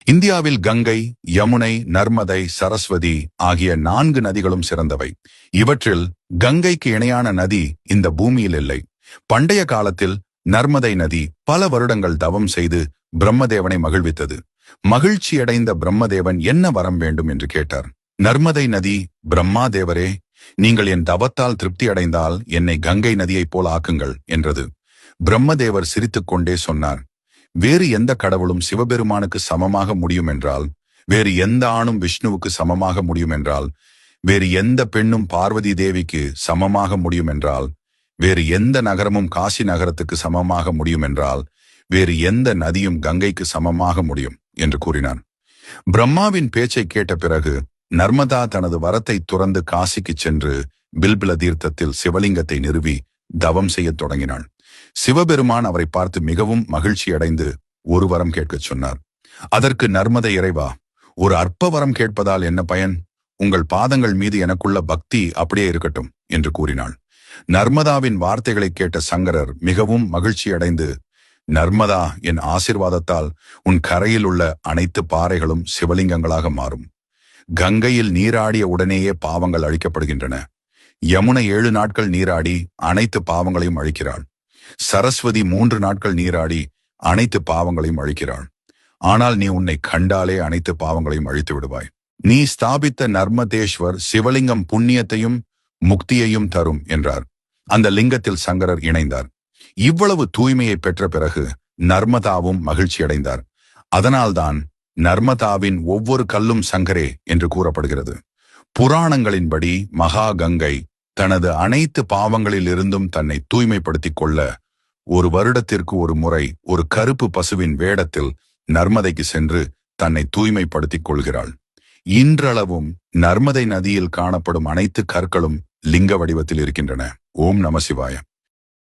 இந்தியாவில் கங்கை, யமுனை, நர்மதை, சரஸ்வதி ஆகிய 4 நதிகளும் சிறந்தவை. இவற்றில் கங்கைக்கு இணையான நதி இந்த பூமியில் இல்லை. பண்டைய காலத்தில் நர்மதை நதி பல வருடங்கள் தவம் செய்து பிரம்மதேவனை மகிழ்வித்தது. மகிழ்ச்சியடைந்த பிரம்மதேவன் என்ன வரம் வேண்டும் என்று கேட்டார். நர்மதை நதி, பிரம்மாதேவரே, நீங்கள் என் தவத்தால் திருப்தி அடைந்தால் என்னை கங்கை நதியைப் போல் ஆக்குங்கள் என்றது. பிரம்மதேவர் சிரித்துக்கொண்டே சொன்னார், வேறு எந்த கடவுளும் சிவபெருமானுக்கு சமமாக முடியும் என்றால், வேறு எந்த ஆணும் விஷ்ணுவுக்கு சமமாக முடியும் என்றால், வேறு எந்த பெண்ணும் பார்வதி தேவிக்கு சமமாக முடியும் என்றால், வேறு எந்த நகரமும் காசி நகரத்துக்கு சமமாக முடியும் என்றால், வேறு எந்த நதியும் கங்கைக்கு சமமாக முடியும் என்று கூறினார். பிரம்மாவின் பேச்சை கேட்ட பிறகு நர்மதா தனது வரத்தை துறந்து காசிக்கு சென்று பில்பில தீர்த்தத்தில் சிவலிங்கத்தை நிறுவி தவம் செய்யத் தொடங்கினாள். சிவபெருமான் அவரை பார்த்து மிகவும் மகிழ்ச்சியடைந்து ஒரு வரம் கேட்கச் சொன்னார். அதற்கு நர்மதை, இறைவா, ஒரு அற்ப வரம் கேட்பதால் என்ன பயன்? உங்கள் பாதங்கள் மீது எனக்குள்ள பக்தி அப்படியே இருக்கட்டும் என்று கூறினாள். நர்மதாவின் வார்த்தைகளை கேட்ட சங்கரர் மிகவும் மகிழ்ச்சியடைந்து, நர்மதா, என் ஆசிர்வாதத்தால் உன் கரையில் உள்ள அனைத்து பாறைகளும் சிவலிங்கங்களாக மாறும். கங்கையில் நீராடிய உடனேயே பாவங்கள் அழிக்கப்படுகின்றன. யமுனை 7 நாட்கள் நீராடி அனைத்து பாவங்களையும் அழிக்கிறாள். சரஸ்வதி 3 நாட்கள் நீராடி அனைத்து பாவங்களையும் அழிக்கிறாள். ஆனால் நீ உன்னை கண்டாலே அனைத்து பாவங்களையும் அழித்து விடுவாய். நீ ஸ்தாபித்த நர்மதேஸ்வர் சிவலிங்கம் புண்ணியத்தையும் முக்தியையும் தரும் என்றார். அந்த லிங்கத்தில் சங்கரர் இணைந்தார். இவ்வளவு தூய்மையை பெற்ற பிறகு நர்மதாவும் மகிழ்ச்சியடைந்தார். அதனால்தான் நர்மதாவின் ஒவ்வொரு கல்லும் சங்கரே என்று கூறப்படுகிறது. புராணங்களின்படி மகா கங்கை தனது அனைத்து பாவங்களில் இருந்தும் தன்னை தூய்மைப்படுத்திக் கொள்ள ஒரு வருடத்திற்கு ஒரு முறை ஒரு கருப்பு பசுவின் வேடத்தில் நர்மதைக்கு சென்று தன்னை தூய்மைப்படுத்திக் கொள்கிறாள். இன்றளவும் நர்மதை நதியில் காணப்படும் அனைத்து கற்களும் லிங்க வடிவத்தில் இருக்கின்றன. ஓம் நம சிவாய.